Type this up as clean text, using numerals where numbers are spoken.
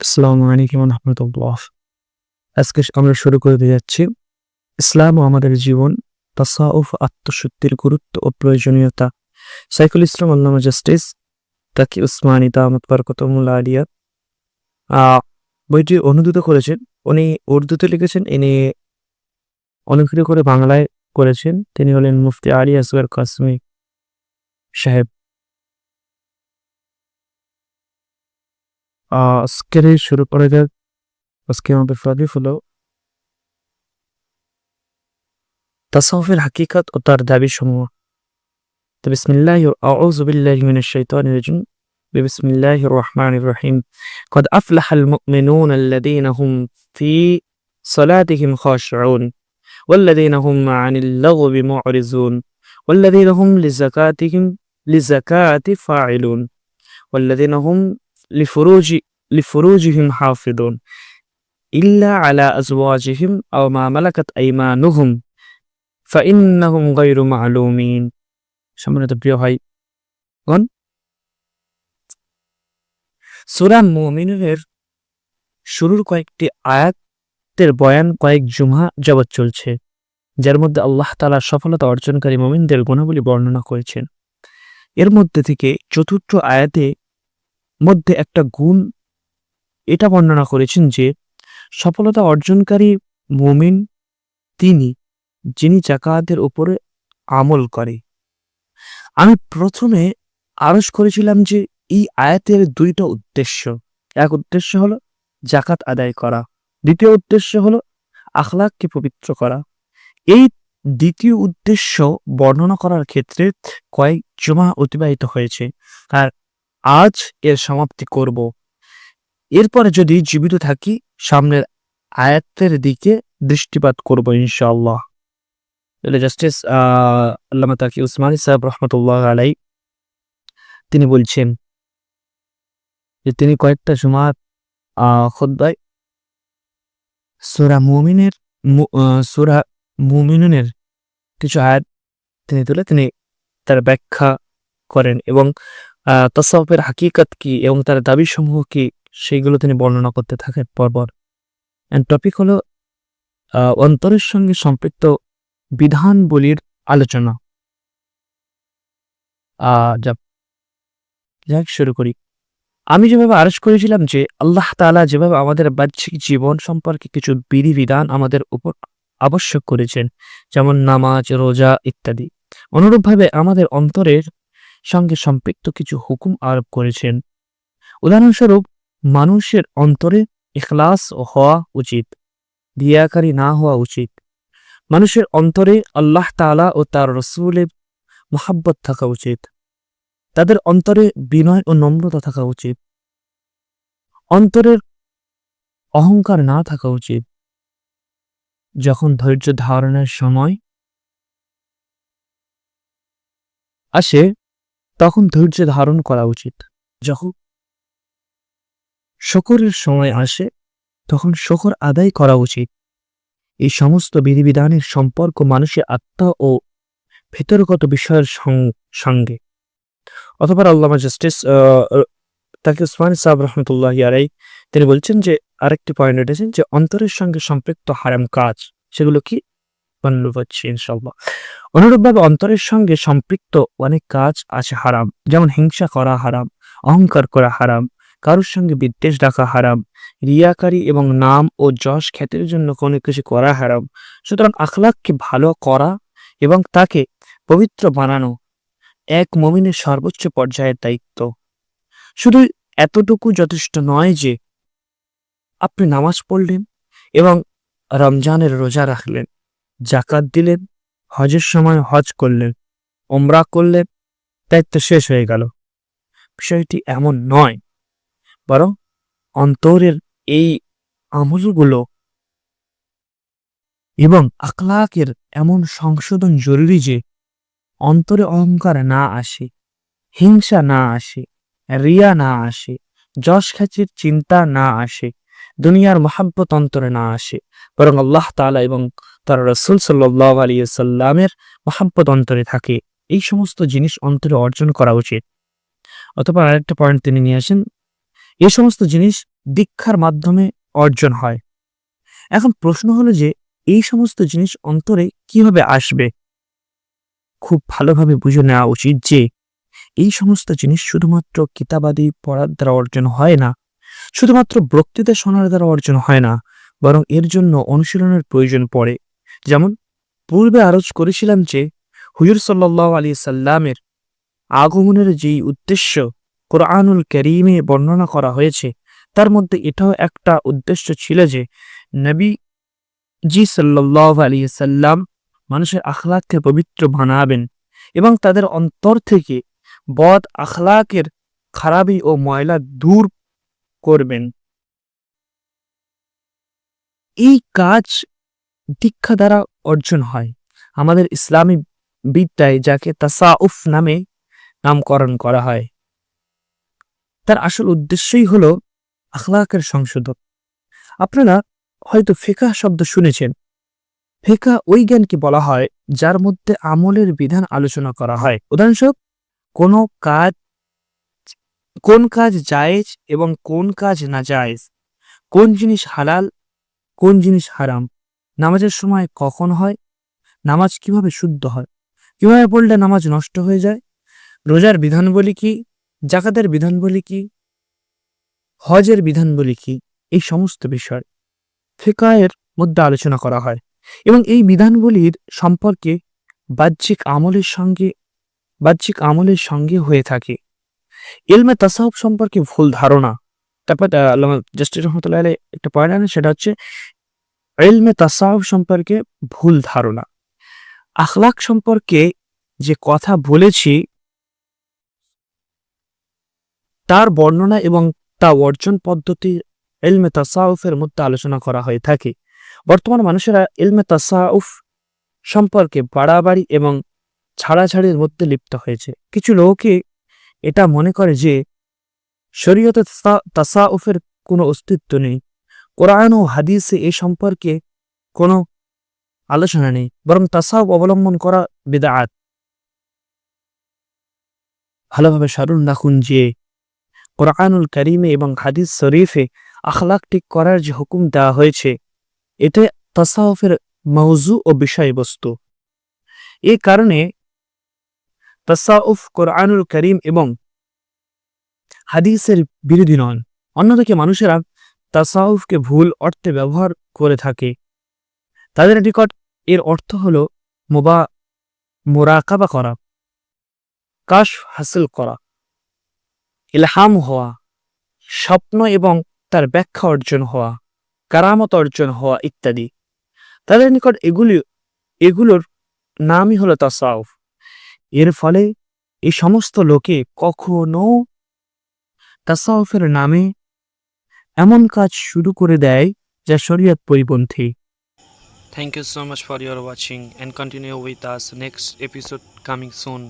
আসসালামু আলাইকুম রহমতুল্লাহ। আজকে আমরা শুরু করতে যাচ্ছি ইসলাম ও আমাদের জীবন, তাসাউফ, আত্মশুদ্ধির গুরুত্ব ও প্রয়োজনীয়তা। সাইফুল ইসলাম আল্লামা জাস্টিস তাকি উসমানী দামাত বরকতুল্লাহ আলিয়া বইটি অনুদিত করেছেন। উনি উর্দুতে লিখেছেন, ইনি অনুকৃত করে বাংলায় করেছেন। তিনি হলেন মুফতি আলী আসগর কাসমি সাহেব। আজকের শুরু করা যাক। আজকে আমাদের ফাদিফ হলো তাসাউফের হাকিকত ও তার দাবি সমূহ। তো বিসমিল্লাহ আউযু বিল্লাহি মিনাশ শাইতানির রাজিম। বিসমিল্লাহির রহমানির রহিম। قد أفلح المؤمنون الذين هم في صلاتهم خاشعون والذين هم عن اللغو معرضون والذين هم لزكاة فاعلون والذين هم لفروجهم حافظون إلا على أزواجهم أو ما ملكت أيمانهم فإنهم غير معلومين। সম্মানিত প্রিয় ভাইগণ, সূরা মুমিনুনের শুরুর কয়েকটি আয়াতের বয়ান কয়েক জুমা যাবৎ চলছে, যার মধ্যে আল্লাহ তাআলা সফলতা অর্জনকারী মুমিনদের গুণাবলী বর্ণনা করেছেন। এর মধ্যে থেকে চতুর্থ আয়াতে মধ্যে একটা গুণ এটা বর্ণনা করেছেন যে সফলতা অর্জনকারী মুমিন তিনি যিনি যাকাতের উপরে আমল করে। আমি প্রথমে আরজ করেছিলাম যে এই আয়াতের দুইটা উদ্দেশ্য। এক উদ্দেশ্য হলো যাকাত আদায় করা, দ্বিতীয় উদ্দেশ্য হলো আখলাককে পবিত্র করা। এই দ্বিতীয় উদ্দেশ্য বর্ণনা করার ক্ষেত্রে কয়েক জুমা অতিবাহিত হয়েছে, আর আজ এর সমাপ্তি করব। এরপরে যদি জীবিত থাকি সামনের আয়াতের দিকে দৃষ্টিপাত করব ইনশাআল্লাহ। জাস্টিস আল্লামা তাকি উসমানী সাহেব রহমতুল্লাহ আলাই তিনি বলছেন যে তিনি কয়েকটা জুমার খুতবায় সূরা মুমিনুনের কিছু আয়াত তিনি তুলে তিনি তার ব্যাখ্যা করেন এবং তাসাউফের হাকিকত কি এবং তার দাবি সমূহ কি সেইগুলো তিনি বর্ণনা করতে থাকেন পরপর। টপিক হলো অন্তরের সঙ্গে সম্পৃক্ত বিধানবলীর আলোচনা। যাক শুরু করি। আমি যেভাবে আরজ করেছিলাম যে আল্লাহ তাআলা যেভাবে আমাদের বাহ্যিক জীবন সম্পর্কে কিছু বিধিবিধান আমাদের উপর আবশ্যক করেছেন, যেমন নামাজ, রোজা ইত্যাদি, অনুরূপভাবে আমাদের অন্তরের সঙ্গে সম্পৃক্ত কিছু হুকুম আরোপ করেছেন। উদাহরণস্বরূপ, মানুষের অন্তরে ইখলাস হওয়া উচিত, রিয়াকারী না হওয়া উচিত। মানুষের অন্তরে আল্লাহ তাআলা ও তার রাসূলের মুহাব্বত থাকা উচিত। তাদের অন্তরে বিনয় ও নম্রতা থাকা উচিত। অন্তরের অহংকার না থাকা উচিত। যখন ধৈর্য ধারণের সময় আসে তখন ধৈর্য ধারণ করা উচিত। যখন শুকরের সময় আসে তখন শুকর আদায় করা উচিত। এই সমস্ত বিধিবিধানের সম্পর্ক মানুষের আত্মা ও ভেতরগত বিষয়ের সঙ্গে। অথবা আল্লামা জাস্টিস তাকি উসমানী সাহেব রহমতুল্লাহ আলাই তিনি বলছেন যে আরেকটি পয়েন্ট রেখেছেন যে অন্তরের সঙ্গে সম্পৃক্ত হারাম কাজ, সেগুলো কি হচ্ছে ইনশাআল্লাহ। অনুরূপভাবে অন্তরের সঙ্গে সম্পৃক্ত অনেক কাজ আছে হারাম, যেমন হিংসা করা হারাম, অহংকার করা হারাম, কারোর সঙ্গে বিদ্বেষ রাখা হারাম, রিয়াকারী এবং নাম ও যশ খ্যাতির জন্য কোনো কিছু করা হারাম। সুতরাং আখলাককে ভালো করা এবং তাকে পবিত্র বানানো এক মুমিনের সর্বোচ্চ পর্যায়ের দায়িত্ব। শুধু এতটুকু যথেষ্ট নয় যে আপনি নামাজ পড়লেন এবং রমজানের রোজা রাখলেন, যাকাত দিলেন, হজের সময় হজ করলেন, উমরা করলেন, দায়িত্ব শেষ হয়ে গেল। বিষয়টি এমন নয়, বরং অন্তরের এই আমলগুলো এবং আখলাকের এমন সংশোধন জরুরি যে অন্তরে অহংকার না আসে, হিংসা না আসে, রিয়া না আসে, যশ খ্যাতির চিন্তা না আসে, দুনিয়ার মহাব্বত অন্তরে না আসে, বরং আল্লাহ তাআলা এবং তার রাসূল সাল্লাল্লাহু আলাইহি ওয়াসাল্লামের মহাব্বত অন্তরে থাকে। এই সমস্ত জিনিস অন্তরে অর্জন করা উচিত। অথবা আরেকটা পয়েন্ট তিনি নিয়ে আসেন, এই সমস্ত জিনিস দীক্ষার মাধ্যমে অর্জন হয়। এখন প্রশ্ন হলো যে এই সমস্ত জিনিস অন্তরে কিভাবে আসবে? খুব ভালোভাবে বুঝে নেওয়া উচিত যে এই সমস্ত জিনিস শুধুমাত্র কিতাবাদি পড়ার দ্বারা অর্জন হয় না, শুধুমাত্র বক্তৃতা শোনার দ্বারা অর্জন হয় না, বরং এর জন্য অনুশীলনের প্রয়োজন পড়ে। যেমন পূর্বে আরজ করেছিলাম যে হুজুর সাল্লাল্লাহু আলাইহি সাল্লামের আগমনের যেই উদ্দেশ্য কোরআনুল কারীমে বর্ণনা করা হয়েছে, তার মধ্যে এটাও একটা উদ্দেশ্য ছিল যে নবী সাল্লাল্লাহু আলাইহি সাল্লাম মানুষের আখলাককে পবিত্র বানাবেন এবং তাদের অন্তর থেকে বদ আখলাকের খারাপি ও ময়লা দূর করবেন। এই কাজ দীক্ষা দ্বারা অর্জন হয়। আমাদের ইসলামী বিদ্যায় যাকে তাসাউফ নামে নামকরণ করা হয়, তার আসল উদ্দেশ্যই হলো আখলাকের সংশোধন। আপনারা হয়তো ফিকাহ শব্দ শুনেছেন। ফিকাহ ওই জ্ঞানকে বলা হয় যার মধ্যে আমলের বিধান আলোচনা করা হয়। উদাহরণস্বরূপ, কোন কাজ জায়েজ এবং কোন কাজ নাজায়েজ, কোন জিনিস হালাল, কোন জিনিস হারাম, নামাজের সময় কখন হয়, নামাজ কিভাবে শুদ্ধ হয়, কিভাবে পড়লে নামাজ নষ্ট হয়ে যায়, রোজার বিধানবলী কি, জাকাতের বিধানবলী কি, হজের বিধানবলী কি, এই সমস্ত বিষয় ফিকাহের মধ্যে আলোচনা করা হয় এবং এই বিধানবলীর সম্পর্কে বাহ্যিক আমলের সঙ্গে হয়ে থাকে। ইলমে তাসাউফ সম্পর্কে ভুল ধারণা। তারপর আল্লামা জাস্টিস রহমতুল্লাহ আলাইহি একটা পয়েন্ট আনেন, সেটা হচ্ছে ইলমে তাসাউফ সম্পর্কে ভুল ধারণা। আখলাক সম্পর্কে যে কথা বলেছি তার বর্ণনা এবং তা অর্জন পদ্ধতি ইলমে তাসাউফের মধ্যে আলোচনা করা হয়ে থাকে। বর্তমান মানুষেরা ইলমে তাসাউফ সম্পর্কে বাড়াবাড়ি এবং ছাড়াছাড়ির মধ্যে লিপ্ত হয়েছে। কিছু লোকে এটা মনে করে যে শরীয়তে তাসাউফের কোনো অস্তিত্ব নেই, কোরআন ও হাদিসে এ সম্পর্কে কোনো আলোচনা নেই, বরং তাসাউফ অবলম্বন করা বিদআত। ভালোভাবে স্মরণ রাখুন যে কোরআনুল কারীমে এবং হাদিস শরীফে আখলাক ঠিক করার যে হুকুম দেওয়া হয়েছে, এটা তাসাউফের মওযু ও বিষয়বস্তু। এই কারণে তাসাউফ কোরআনুল কারীম এবং হাদিসের বিরোধী নন। অন্যদিকে মানুষেরা তাসাউফকে ভুল অর্থে ব্যবহার করে থাকে। তাদের নিকট এর অর্থ হলো মুরাকাবা করা, কাশফ হাসিল করা, ইলহাম হওয়া, স্বপ্ন এবং তার ব্যাখ্যা অর্জন হওয়া, কারামত অর্জন হওয়া ইত্যাদি। তাদের নিকট এগুলোর নামই হলো তাসাউফ। এর ফলে এই সমস্ত লোকে কখনো তাসাউফের নামে এমন কাজ শুরু করে দেয় যা শরীয়ত পরিপন্থী। Thank you so much for your watching and continue with us next episode coming soon.